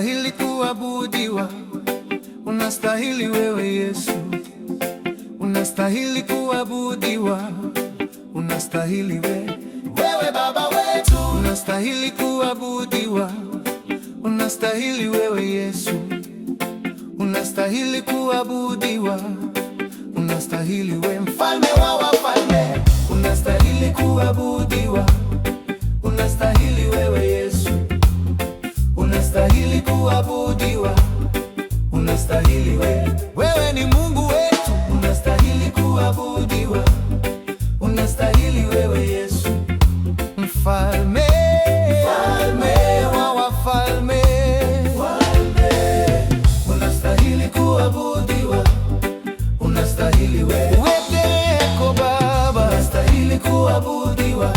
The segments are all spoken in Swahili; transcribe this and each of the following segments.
unastahili kuabudiwa, unastahili wewe Yesu, unastahili kuabudiwa, unastahili wewe Baba wetu, unastahili kuabudiwa, unastahili wewe Yesu, unastahili kuabudiwa, unastahili wewe Mfalme wa wafalme, unastahili kuabudiwa, unastahili wewe Yesu, unastahili kuabudiwa, unastahili wewe ni Mungu wetu, unastahili kuabudiwa, unastahili wewe Yesu, Mfalme wa wafalme, unastahili kuabudiwa, unastahili wewe Baba, unastahili kuabudiwa,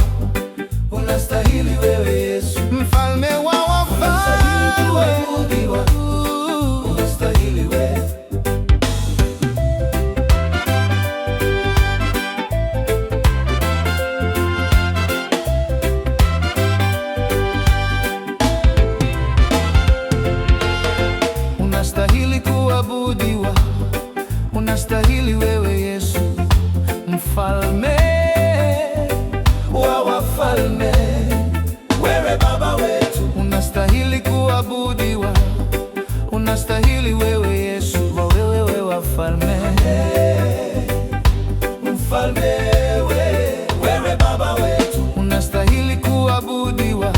unastahili wewe Yesu, Mfalme wa wafalme, unastahili wewe. Unastahili kuabudiwa, unastahili wewe Yesu, Mfalme wa wafalme, wewe Baba wetu, unastahili kuabudiwa, unastahili wewe Yesu, wewe wafalme, Mfalme wewe Baba wetu, unastahili kuabudiwa,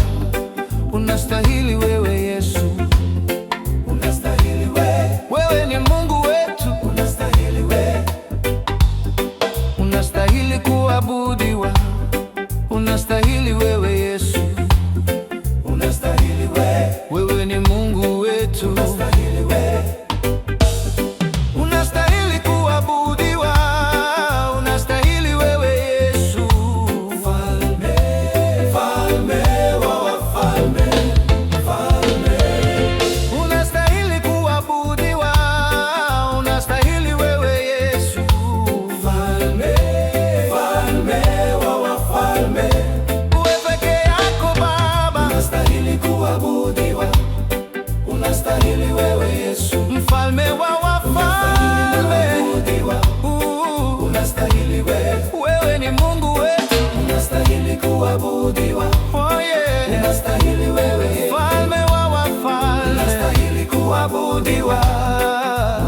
unastahili wewe Yesu, unastahili wewe ni Mungu wetu, unastahili unastahili kuabudiwa, unastahili wewe Yesu, unastahili wewe ni Mungu wetu, unastahili unastahili kuabudiwa, unastahili wewe Yesu, Mfalme wa wafalme, unastahili kuabudiwa, unastahili wewe Yesu, Mfalme wa wafalme, wewe peke yako Baba, unastahili kuabudiwa, unastahili wewe Yesu, Mfalme wa wafalme, unastahili wewe ni Mungu wetu, unastahili kuabudiwa, oh yeah, unastahili wewe Mfalme wa wafalme, unastahili kuabudiwa,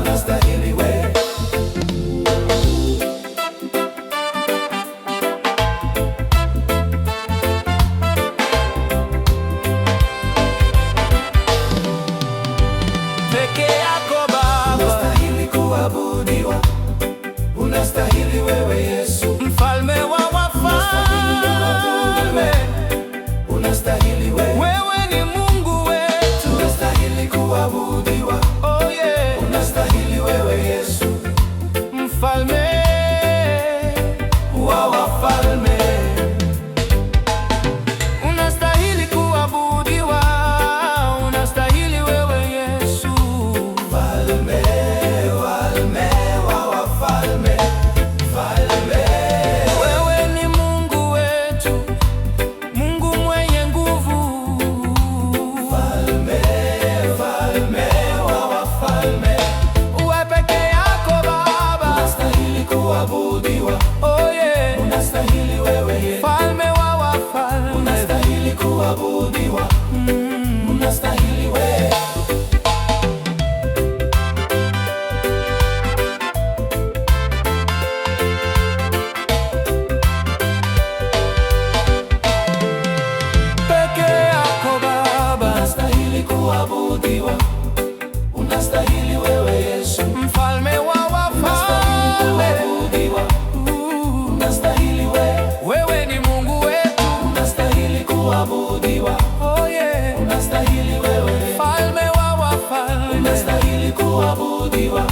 unastahili wewe. Peke yako Baba, unastahili kuabudiwa, unastahili wewe Yesu, Mfalme wa wafalme, unastahili wewe ni Mungu wetu, unastahili kuabudiwa, oh yeah, unastahili wewe Yesu, Mfalme wa wafalme, unastahili kuabudiwa, unastahili wewe Yesu, Mfalme wa wafalme, wewe ni Mungu wetu, Mungu mwenye nguvu, Mfalme wa wafalme, wewe peke yako Baba, unastahili kuabudiwa, oh yeah, unastahili wewe Mfalme wa wafalme, unastahili kuabudiwa, unastahili wewe. Peke yako Baba, unastahili kuabudiwa, unastahili wewe Yesu, Mfalme wa wafalme, unastahili wewe ni Mungu wetu, unastahili kuabudiwa, oh yeah, unastahili wewe Mfalme wa wafalme, unastahili kuabudiwa.